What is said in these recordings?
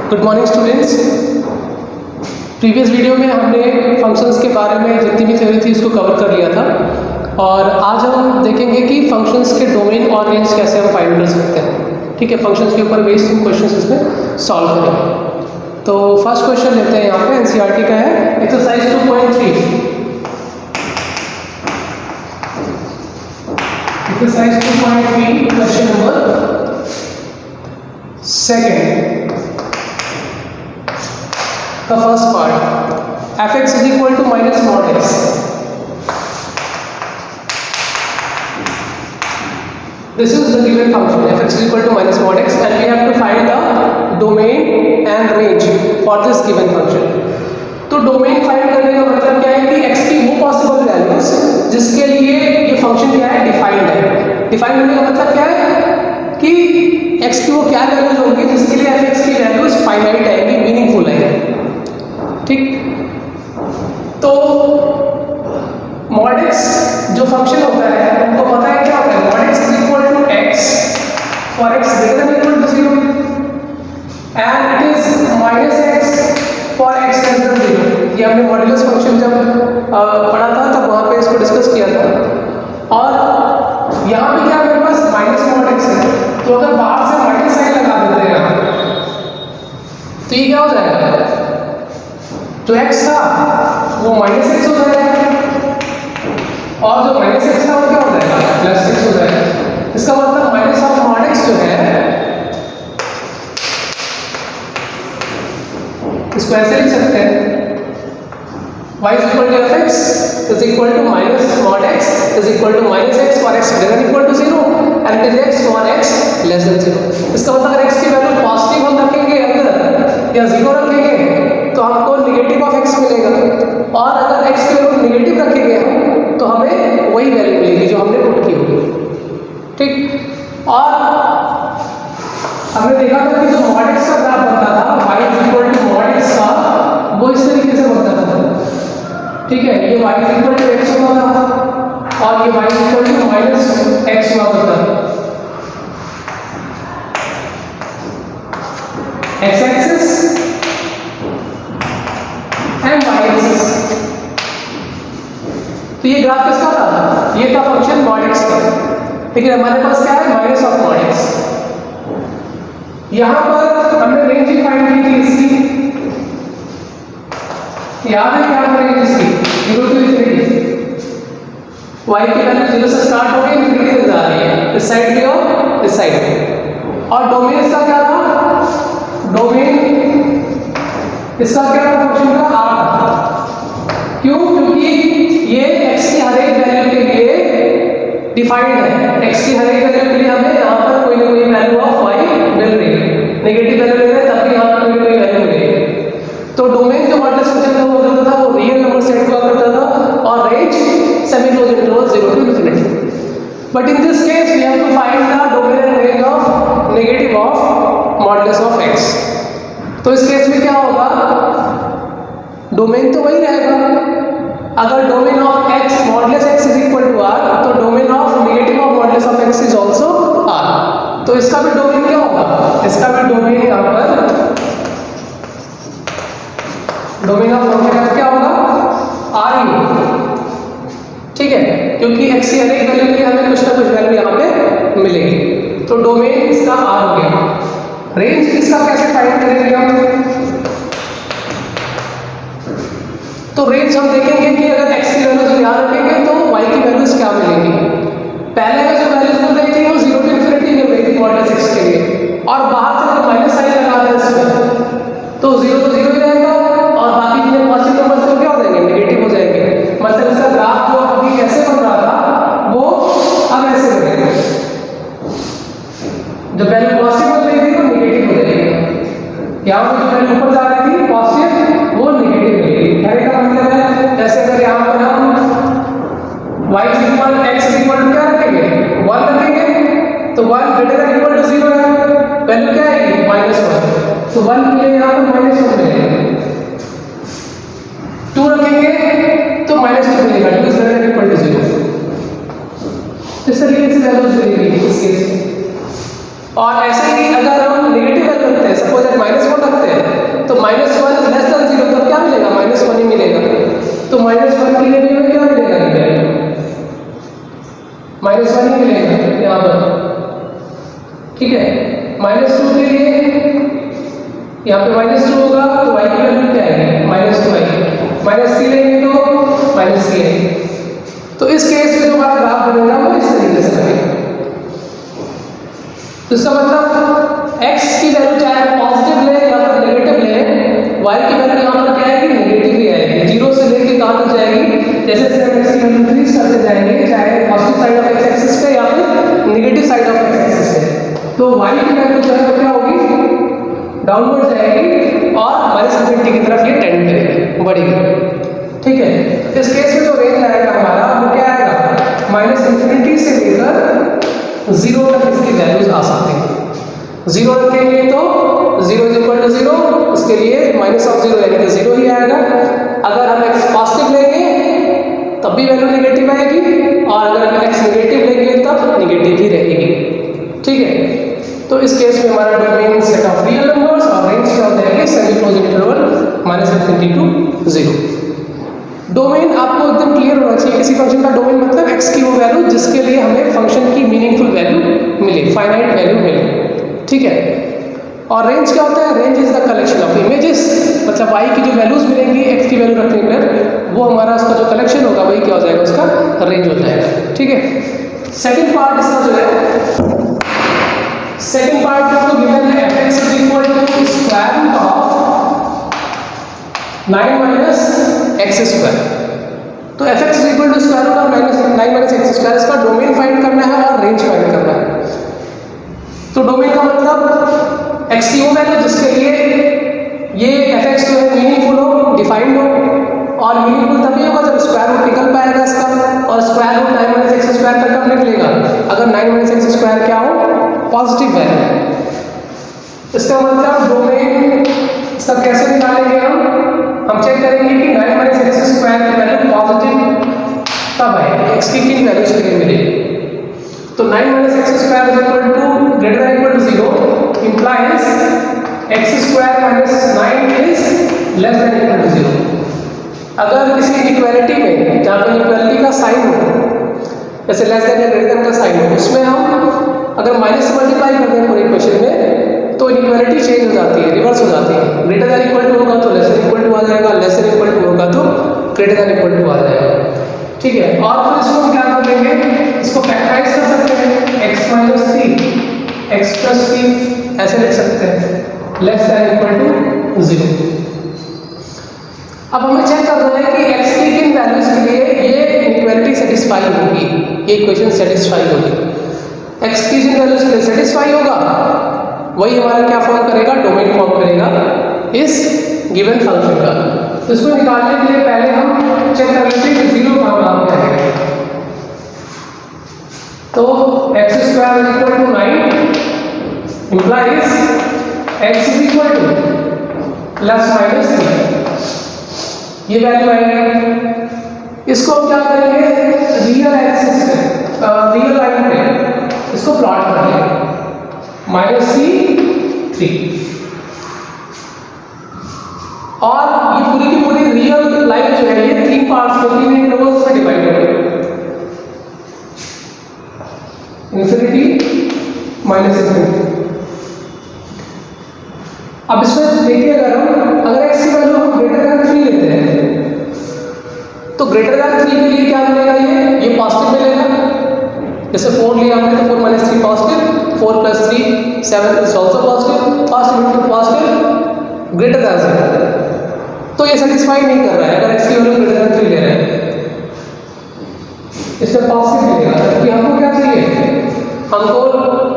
Good morning students. Previous video में हमने functions के बारे में जितनी भी थ्योरी थी उसको कवर कर लिया था और आज हम देखेंगे कि फंक्शंस के डोमेन और रेंज कैसे हम फाइंड कर सकते हैं। ठीक है, फंक्शंस के ऊपर बेस्ड हम क्वेश्चंस इसमें सॉल्व करेंगे। तो फर्स्ट क्वेश्चन लेते हैं, यहाँ पे एनसीईआरटी का है, exercise 2.3। Exercise 2.3 question number second का first part, fx is equal to minus mod x. This is the given function fx is equal to minus mod x and we have to find the domain and range for this given function. तो domain find करने का मतलब क्या है कि x की वो possible values जिसके लिए ये फंक्शन क्या है, डिफाइंड है। डिफाइंड होने का मतलब क्या है कि x की वो क्या वैल्यूज होंगी जिसके लिए fx की वैल्यूज फाइनाइट आएंगी, मीनिंगफुल आएंगी। ठीक, तो mod x जो फंक्शन होता है उनको पता है क्या होता है, mod x is equal to x for x greater than equal to 0 and it is minus x for x less than 0। ये हमने मॉड्यूलस फंक्शन जब पढ़ा था तब वहाँ पे इसको डिस्कस किया था। और यहाँ पे क्या मेरे पास माइनस mod x है, तो अगर बाहर से माइनस साइन लगा देते हैं तो ये क्या हो जाएगा, जो x था वो माइनस एक्स हो जाएगा और जो माइनस एक्स था वो क्या हो जाएगा, प्लस एक्स हो जाएगा। इसका मतलब माइनस ऑफ मॉड एक्स जो है इसको ऐसे लिख सकते हैं, y is equal to fx is equal to minus mod x is equal to minus x for x greater than equal to 0 and it is x for x less than 0। इसका मतलब अगर x की value positive हम रखेंगे अंदर या 0 रखेंगे तो हमको निगेटिव ऑफ x मिलेगा और अगर x की वैल्यू निगेटिव रखेंगे हम तो हमें वही वैल्यू मिलेगी जो हमने पुट की होगी। ठीक, और हमने देखा था कि जो mod x का ग्राफ बनता था y is equal to mod x का, वो इस तरीके से बनता था। ठीक है, ये y is equal to x होता था और ये y is equal to minus x हुआ करता था। x axis and y axis, तो ये ग्राफ किसका था, ये था फंक्शन mod x का। लेकिन हमारे पास क्या है, माइनस ऑफ mod x। यहां पर हमने रेंज ही फाइंड की थी इसकी, याद है क्या हमने रेंज इसकी 0 to infinity, y की वैल्यू 0 से स्टार्ट होकर इंफिनिटी तक जा रही है, इस साइड की और इस साइड की। और डोमेन इसका क्या था, डोमेन इसका क्या था, फंक्शन का r था। क्यों, क्योंकि ये x की हर एक वैल्यू के लिए डिफाइंड है, x की हर एक वैल्यू के लिए हमें यहाँ पर कोई ना कोई वैल्यू ऑफ y मिल रही है, नेगेटिव वैल्यू ले रहे हैं तब भी यहाँ पर कोई ना कोई वैल्यू मिलेगी। तो डोमेन जो मॉडुलस फंक्शन का वो करता था वो रियल नंबर सेट हुआ करता था और range semi close interval 0 to infinity। But in this case we have to find the domain and range of negative of modulus of x। तो इस केस में क्या होगा, डोमेन तो वही रहेगा। अगर domain of x modulus x is equal to r तो domain of negative of modulus of x is also r। तो इसका भी डोमेन क्या होगा, इसका भी डोमेन यहाँ पर डोमेन ऑफ फंक्शन f क्या होगा, r ही होगा। ठीक है, क्योंकि x की हर एक वैल्यू के लिए हमें कुछ ना कुछ वैल्यू यहाँ पे मिलेगी, तो डोमेन इसका r हो गया। रेंज इसका कैसे फाइंड करेंगे हम, तो रेंज हम देखेंगे कि अगर x की वैल्यूज हम यहाँ रखेंगे तो y की वैल्यूज क्या मिलेगी। पहले का जो वैल्यूज मिल रही थी वो 0 to infinity मिल रही थी मॉडुलस x के लिए, और बाहर से जब माइनस साइन लगा दें इसमें तो 0 तो 0 ही रहेगा और बाकी जितने पॉजिटिव नंबर्स थे क्या हो जाएंगे, नेगेटिव हो जाएंगे। मतलब इसका ग्राफ जो अभी ऐसे बन रहा था वो अब ऐसे बनेगा, जब वैल्यू पॉजिटिव बन रही थी वो नेगेटिव हो जाएगी, यहाँ पर जो वैल्यू ऊपर जा रही थी पॉजिटिव वो नेगेटिव मिलेगी। कहने का मतलब है जैसे अगर यहाँ पर हम y is equal x is equal to क्या रखेंगे, 1 रखेंगे तो 1 greater than equal to 0 है, वैल्यू क्या आएगी -1, तो 1 के लिए यहाँ पर -1 मिलेगा। 2 रखेंगे तो -2 मिलेगा, 2 is greater than equal to 0। इस तरीके से वैल्यूज मिलेगी इस केस में। और ऐसे ही अगर हम नेगेटिव वैल्यू रखते हैं, सपोज दैट -1 रखते हैं -1 लेस देन 0 तब क्या मिलेगा, -1 ही मिलेगा। तो -1 के लिए भी हमें क्या मिलेगा, -1 ही मिलेगा यहाँ पर, ठीक है। -2 के लिए यहाँ पे -2 होगा तो y की वैल्यू क्या आएगी, -2 आएगी। -3 लेंगे तो -3 आएगी। तो इस केस में जो हमारा ग्राफ बनेगा वो इस तरीके से बनेगा। तो इसका मतलब x की वैल्यू चाहे पॉजिटिव ले या फिर नेगेटिव ले, y की वैल्यू यहाँ पर क्या आएगी, नेगेटिव ही आएगी। 0 से लेके कहाँ तक जाएगी, जैसे जैसे हम x की वैल्यू इंक्रीज करते जाएंगे, चाहे positive side of x axis पे या फिर negative side of x axis पे, तो y की वैल्यू जो है वो क्या होगी, डाउनवर्ड जाएगी और -∞ की तरफ ये टेंड करेगी, बढ़ेगी, ठीक है। इस केस में जो रेंज आएगा हमारा वो क्या आएगा, -∞ से लेकर 0 तक इसकी वैल्यूज आ सकती है। 0 रखेंगे तो 0 = 0, उसके लिए -0 यानी कि 0 ही आएगा। अगर हम x पॉजिटिव लेंगे तब भी वैल्यू नेगेटिव आएगी, और अगर हम x नेगेटिव लेंगे तब नेगेटिव ही रहेगी, ठीक है। तो इस केस में हमारा domain set of real numbers और रेंज क्या हो जाएगी, semi close interval -∞ to 0। Domain आपको एकदम क्लियर होना चाहिए, किसी फंक्शन का डोमेन मतलब x की वो वैल्यू जिसके लिए हमें फंक्शन की मीनिंगफुल वैल्यू मिले, फाइनाइट वैल्यू मिले, ठीक है। और रेंज क्या होता है, range is the collection of images, मतलब y की जो वैल्यूज मिलेंगी x की वैल्यू रखने पर वो हमारा उसका जो कलेक्शन होगा वही क्या हो जाएगा, उसका रेंज हो जाएगा, ठीक है। सेकेंड पार्ट इसका जो है, सेकेंड पार्ट आपको गिवन है fx = square root of 9 - x²। तो fx = square root of 9 - x², इसका डोमेन फाइंड करना है और रेंज फाइंड करना है। तो डोमेन का मतलब x की वो वैल्यू जिसके लिए ये fx जो है मीनिंगफुल हो, डिफाइंड हो, और मीनिंगफुल तभी होगा जब स्क्वायर रूट निकल पाएगा इसका, और स्क्वायर रूट 9 - x² तक कब निकलेगा, अगर 9 - x² क्या हो, पॉजिटिव वैल्यू। इसका मतलब डोमेन इसका कैसे निकालेंगे हम चेक करेंगे कि 9 - x² की वैल्यू पॉजिटिव तब आएगी, x की किन वैल्यूज के लिए मिलेगी। तो 9 - x² = greater than equal to 0 implies x² - 9 is less than equal to 0। अगर किसी इक्वालिटी में जहाँ पे इक्वालिटी का साइन हो, जैसे लेस देन या ग्रेटर देन का साइन हो, उसमें हम अगर माइनस से मल्टीप्लाई करते हैं पूरे इक्वेशन में तो इक्वालिटी चेंज हो जाती है, रिवर्स हो जाती है। ग्रेटर देन इक्वल टू होगा तो लेस देन इक्वल टू आ जाएगा, लेस देन इक्वल टू होगा तो ग्रेटर देन इक्वल टू आ जाएगा, ठीक है। और फिर इसको हम क्या कर लेंगे, इसको फैक्टराइज कर सकते हैं, x - 3 x + 3 ऐसे लिख सकते हैं, लेस देन इक्वल टू 0। अब हमें चेक करना है कि x की किन वैल्यूज के लिए ये इनइक्वालिटी सेटिस्फाई होगी, ये इक्वेशन सेटिस्फाई होगी। x की जिन वैल्यूज के लिए सेटिस्फाई होगा वही हमारा क्या फॉर्म करेगा, डोमेन फॉर्म करेगा इस गिवन फंक्शन का। तो इसको निकालने के लिए पहले हम चेक कर लेते हैं कि 0 कहाँ पे आएगा। तो x² = 9 implies x = ±3, ये वैल्यू आएगी। इसको हम क्या करेंगे, रियल एक्सिस पे, रियल लाइन पे इसको प्लॉट कर लेंगे, -3। और ये पूरी की पूरी रियल लाइन जो है ये 3 पार्ट्स में, 3 इंटरवल्स में डिवाइड हो गई, ∞ - अब इसमें देखिए अगर x की वैल्यू हम ग्रेटर देन 3 लेते हैं तो ग्रेटर देन 3 के लिए क्या मिलेगा, ये पॉजिटिव मिलेगा। जैसे 4 लिया हमने तो 4 - 3 positive, 4 + 3 7 is also positive, positive into positive greater than 0। तो ये सेटिस्फाई नहीं कर रहा है अगर x की वैल्यू ग्रेटर देन 3 ले रहे हैं, इसमें पॉजिटिव मिलेगा। क्योंकि हमको क्या चाहिए, हमको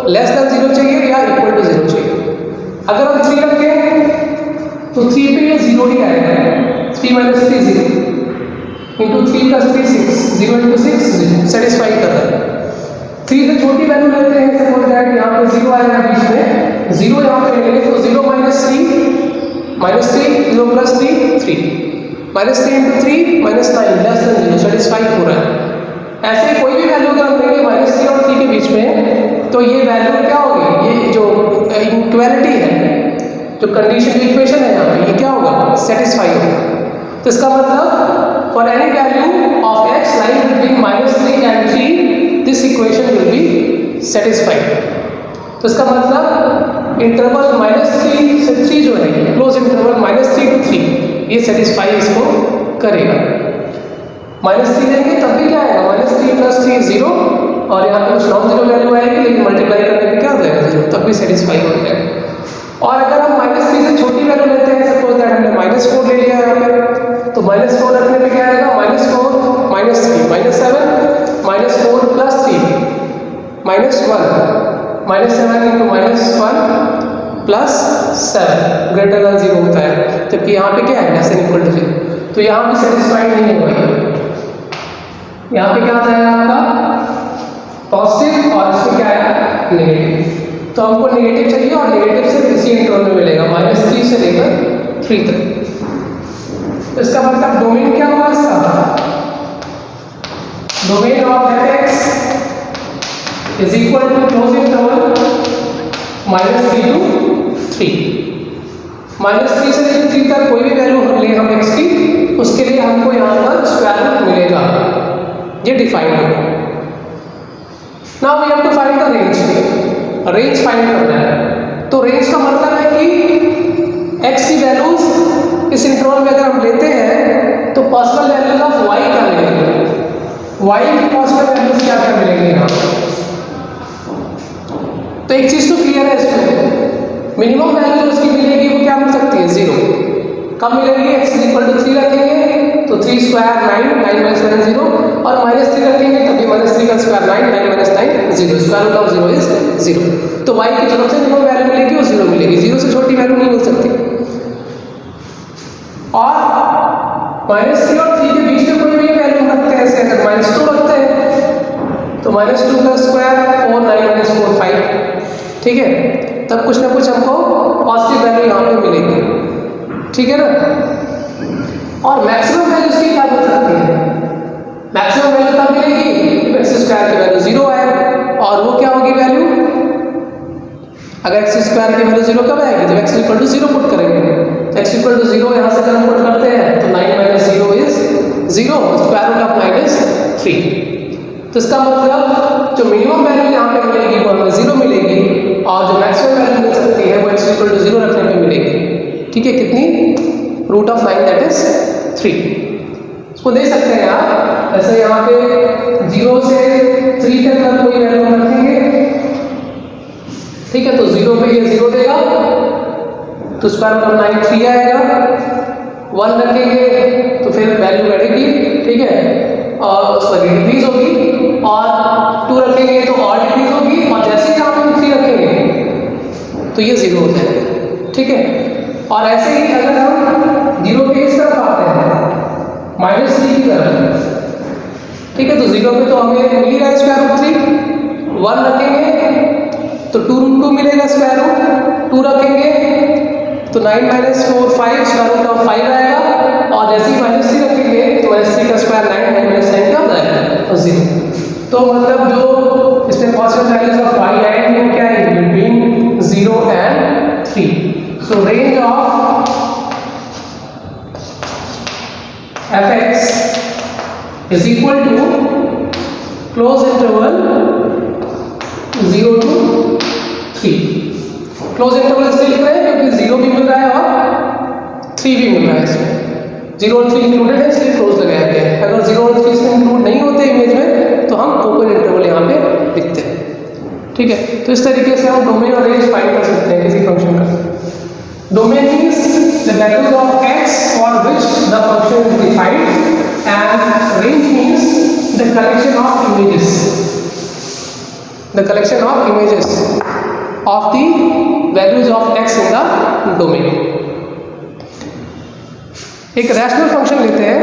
लेस देन 0 चाहिए या इक्वल टू 0 चाहिए। अगर हम 3 रखें तो 3 पे ये 0 ही आएगा, 3 - 3 0 इंटू 3 + 3 6, 0 × 6 0, सेटिस्फाई कर रहा है। 3 से छोटी वैल्यू लेते हैं, सपोज दैट यहाँ पे 0 आएगा बीच में, 0 यहाँ पे लेंगे तो 0 - 3 -3 0 + 3 3, -3 × 3 -9 लेस देन 0, सेटिस्फाई हो रहा है। ऐसे कोई भी वैल्यू अगर हम लेंगे -3 और 3 के बीच में तो ये वैल्यू क्या होगी, ये जो इक्वालिटी है जो कंडीशन इक्वेशन है यहाँ पे ये क्या होगा, सेटिस्फाई होगा। तो इसका मतलब for any value of x lying between -3 and 3 this equation will be satisfied. तो इसका मतलब इंटरवल -3 से 3 जो है क्लोज इंटरवल -3 to 3 ये सेटिस्फाई इसको करेगा। -3 लेंगे तब भी क्या आएगा, -3 + 3 0 और यहाँ पे कुछ नॉन जीरो वैल्यू आएगी लेकिन मल्टीप्लाई करने पे क्या हो जाएगा 0, तब भी सेटिस्फाई हो जाएगा। और अगर हम -3 से छोटी वैल्यू लेते हैं, सपोज दैट हमने -4 ले लिया यहाँ पे, तो -4 रखने पे क्या आएगा, -4 -3 -7 -4 + 3 -1 -7 × -1 + 7 ग्रेटर देन 0 होता है, जबकि यहाँ पे क्या है लेस देन इक्वल टू 0, तो यहाँ भी सेटिस्फाइड नहीं होगा। यहाँ पे क्या आ जाएगा आपका पॉजिटिव और इसमें क्या है नेगेटिव। तो हमको नेगेटिव चाहिए और नेगेटिव से इसी इंटरवल में मिलेगा -3 से लेकर 3 तक। तो इसका मतलब डोमेन क्या होगा इसका, domain of fx is equal to close interval -3 to 3। -3 से लेकर 3 तक कोई भी वैल्यू ले हम x की, उसके लिए हमको यहाँ पर स्क्वायर रूट मिलेगा, ये डिफाइंड है। Now we have to find the range, range find करना है। तो रेंज का मतलब है कि x की वैल्यूज इस इंटरवल में अगर हम लेते हैं तो पॉसिबल वैल्यूज ऑफ y क्या मिलेंगे, y की पॉसिबल वैल्यूज क्या क्या मिलेंगे यहाँ। तो एक चीज तो क्लियर है इसमें, मिनिमम वैल्यू उसकी मिलेगी वो क्या मिल सकती है 0। कब मिलेगी, x = 3 रखेंगे तो 3 स्क्वायर 9 9 - 7 0 और -3 रखेंगे तभी -3 का square 9 9 - 9 0, square root of 0 is 0। तो y की जो सबसे मिनिमम वैल्यू मिलेगी वो 0 मिलेगी, 0 से छोटी वैल्यू नहीं मिल सकती। और -3 और 3 के बीच में कोई भी वैल्यू रखते हैं, ऐसे अगर -2 रखते हैं तो -2 का स्क्वायर 4 9 - 4 5, ठीक है, तब कुछ ना कुछ हमको पॉजिटिव वैल्यू यहाँ पे मिलेगी, ठीक है ना। और मैक्सिमम वैल्यू इसकी क्या हो सकती है, मैक्सिमम वैल्यू कब मिलेगी जब x² की वैल्यू 0 आए, और वो क्या होगी वैल्यू, अगर x² की वैल्यू 0 कब आएगी, जब x = 0 पुट करेंगे। तो x = 0 यहाँ से अगर हम पुट करते हैं तो 9 - 0 is 0, square root of 9 is 3। तो इसका मतलब जो मिनिमम वैल्यू यहाँ पे मिलेगी वो हमें 0 मिलेगी, और जो मैक्सिमम वैल्यू मिल सकती है वो x = 0 रखने पे मिलेगी, ठीक है। कितनी, रूट ऑफ 9 दैट इज 3। इसको दे सकते हैं आप, ऐसे यहाँ पे 0 से 3 तक का कोई वैल्यू रखेंगे, ठीक है, तो 0 पे ये 0 देगा तो स्क्वायर रूट ऑफ 9 3 आएगा, 1 रखेंगे तो फिर वैल्यू बढ़ेगी, ठीक है, और सॉरी डिक्रीज होगी, और 2 रखेंगे तो और डिक्रीज होगी, और जैसे ही आप 3 रखेंगे तो ये 0 हो जाएगा, ठीक है। और ऐसे ही अगर हम 0 के इस तरफ आते हैं -3 की तरफ, ठीक है, तो 0 पे तो हमें मिल ही रहा है स्क्वायर रूट 3, 1 रखेंगे तो 2 √2 मिलेगा स्क्वायर रूट, 2 रखेंगे तो 9 - 4 5 स्क्वायर रूट ऑफ 5 आएगा, और जैसे ही -3 रखेंगे तो -3 का स्क्वायर 9 9 - 9 क्या हो जाएगा 0। तो मतलब जो इसमें पॉसिबल वैल्यूज ऑफ y आएंगे वो क्या है, between 0 and 3। So range of fx is equal to close interval 0 to 3। Close interval इसलिए लिख रहे हैं क्योंकि 0 भी मिल रहा है और 3 भी मिल रहा है, इसमें 0 और 3 इंक्लूडेड है इसलिए क्लोज लगाया गया है। अगर 0 और 3 इसमें इंक्लूड नहीं होते इमेज में तो हम ओपन इंटरवल यहाँ पे लिखते हैं, ठीक है। तो इस तरीके से हम डोमेन और रेंज फाइंड कर सकते हैं किसी फंक्शन का। Domain means the values of x for which the function is defined, and range means the collection of images, the collection of images of the values of x in the domain। एक rational function लेते हैं,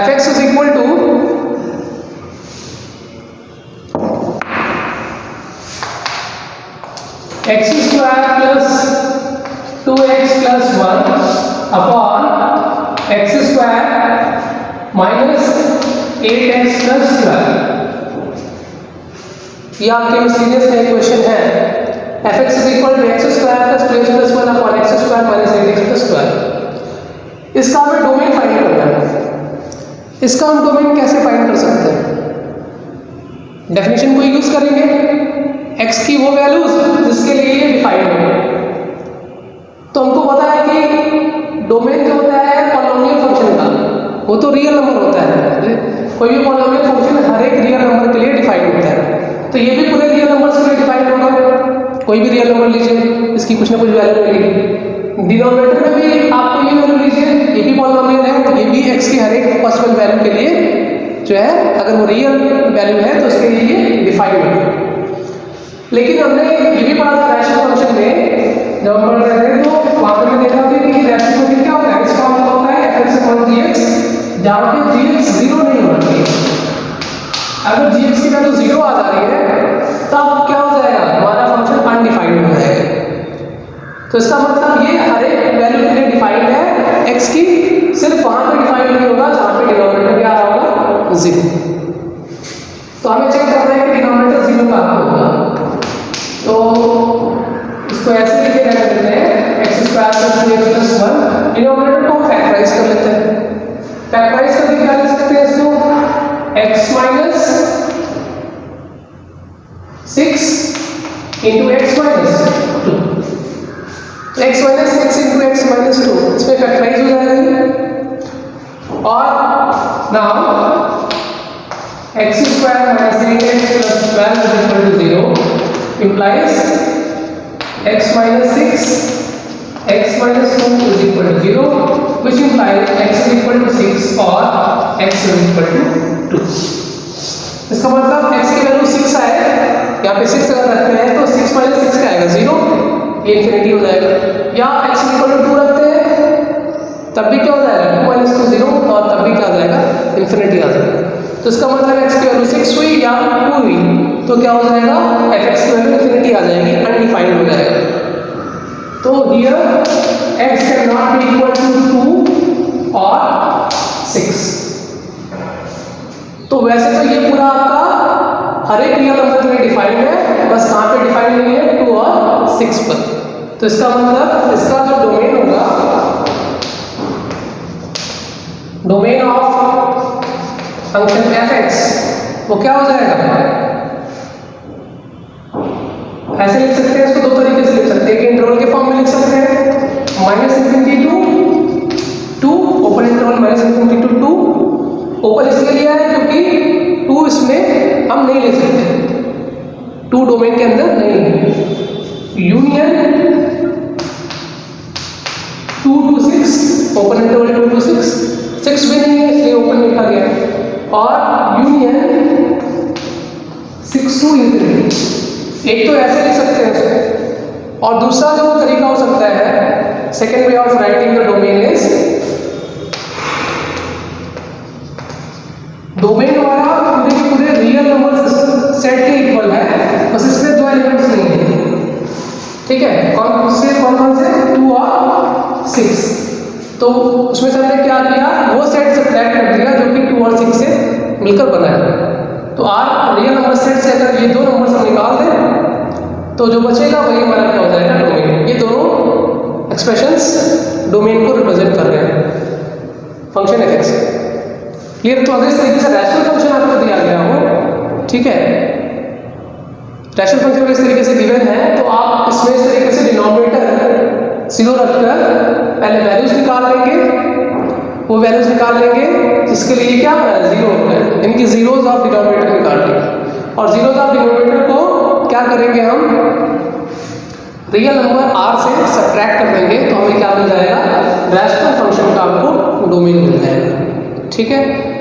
fx is equal to x² plus 2x plus 1 upon x² minus 8x plus 12। ये आपके series में question है fx is equal to x square plus 2x plus 1 upon x square minus 8x plus square. इसका हमें domain find करना है। इसका हम डोमेन कैसे फाइंड कर सकते हैं? डेफिनेशन को यूज करेंगे, x की वो वैल्यूज जिसके लिए ये डिफाइंड है। तो हमको पता है कि डोमेन जो होता है पॉलिनोमियल फंक्शन का, वो तो रियल नंबर होता है। कोई भी पॉलिनोमियल फंक्शन हर एक रियल नंबर के लिए डिफाइंड होता है, तो ये भी पूरे रियल नंबर्स के लिए डिफाइंड होगा। कोई भी रियल नंबर लीजिए, इसकी कुछ ना कुछ वैल्यू मिलेगी। डिनोमिनेटर में भी आपको ये वैल्यू लीजिए, ये भी पॉलिनोमियल है, ये भी x की हर एक पॉसिबल वैल्यू के लिए जो है, अगर वो रियल वैल्यू है तो उसके लिए ये डिफाइंड है। लेकिन हमने ये भी पढ़ा था रैशनल फंक्शन में, जब हम पढ़ रहे थे तो वहां पे हमने देखा कि रैशनल फंक्शन क्या होता है, इस फॉर्म का होता है fx अपॉन gx, जहां पे gx 0 नहीं होना चाहिए। अगर gx की वैल्यू 0 आ जा रही है तब क्या हो जाएगा, हमारा फंक्शन अनडिफाइंड हो जाएगा। तो इसका मतलब ये हर एक वैल्यू के लिए डिफाइंड है, x की सिर्फ वहां पे डिफाइंड नहीं होगा जहां पे डिनोमिनेटर क्या आ रहा होगा, 0। तो हमें चेक करना है कि डिनोमिनेटर 0 कहां होगा। तो इसको ऐसे लिखे रख देते हैं x square plus 2x plus 1, denominator को फैक्टराइज कर लेते हैं। फैक्टराइज करके क्या लिख सकते हैं इसको, x minus 6 into x minus 2, x minus 6 into x minus 2, इसमें फैक्टराइज हो जाएगा। और now x square minus 8x plus 12 is equal to 0 implies x minus 6 x minus 2 is equal to 0, which implies x is equal to 6 or x is equal to 2। इसका मतलब x की value 6 आए, यहाँ पे 6 अगर रखते हैं तो 6 माइनस 6 का आएगा 0, ये इन्फिनिटी हो जाएगा। या x is equal to 2 रखते हैं तब भी क्या हो जाएगा, 2 माइनस 2 0, और तब भी क्या आ जाएगा, इन्फिनिटी आ जाएगा। तो इसका मतलब x की वैल्यू 6 हुई या 2 हुई तो क्या हो जाएगा, fx की वैल्यू इन्फिनिटी आ जाएगी, अनडिफाइंड हो जाएगा। तो here x can not be equal to 2 और 6। तो वैसे तो ये पूरा आपका हर एक रियल नंबर के लिए डिफाइंड है, बस कहां पे डिफाइंड नहीं है, 2 और 6 पर। तो इसका मतलब इसका जो डोमेन होगा, डोमेन ऑफ फंक्शन fx, वो क्या हो जाएगा, ऐसे लिख सकते हैं इसको, दो तरीके से लिख सकते हैं। एक इंटरवल के फॉर्म में लिख सकते हैं, minus infinity to 2, open interval minus infinity to 2। Open इसलिए लिया है क्योंकि 2 इसमें हम नहीं ले सकते, 2 डोमेन के अंदर नहीं है। Union 2 to 6, open interval 2 to 6, 6 भी नहीं है इसलिए ओपन लिखा गया। और यूनियन 6 to इन्फिनिटी, एक तो ऐसे लिख सकते हैं उसे, और दूसरा जो तरीका हो सकता है, second way of writing the domain is, domain हमारा पूरे रियल नंबर सेट के इक्वल है, बस इसमें 2 एलिमेंट्स नहीं है, ठीक है। कौन से 2 और 6। तो उसमें से हमने क्या किया, वो सेट सब्ट्रैक्ट कर दिया जो कि 2 और 6 से मिलकर बना है। तो आर रियल नंबर सेट से अगर ये 2 नंबर हम निकाल दें तो जो बचेगा वही हमारा क्या हो जाएगा, डोमेन। ये दोनों एक्सप्रेशंस डोमेन को रिप्रेजेंट कर रहे हैं फंक्शन fx। क्लियर? तो अगर इस तरीके से रैशनल फंक्शन आपको दिया गया हो, ठीक है, रैशनल फंक्शन इस तरीके से गिवन है, तो आप इसमें इस तरीके से डिनोमिनेटर 0 रखकर पहले वैल्यूज निकाल लेंगे, वो वैल्यूज निकाल लेंगे जिसके लिए क्या है, 0 होता है, यानी कि जीरोज ऑफ डिनोमिनेटर निकाल लेंगे। और जीरोज ऑफ डिनोमिनेटर को क्या करेंगे, हम रियल नंबर r से सब्ट्रैक्ट कर देंगे, तो हमें क्या मिल जाएगा, रैशनल फंक्शन का आपको डोमेन मिल जाएगा, ठीक है।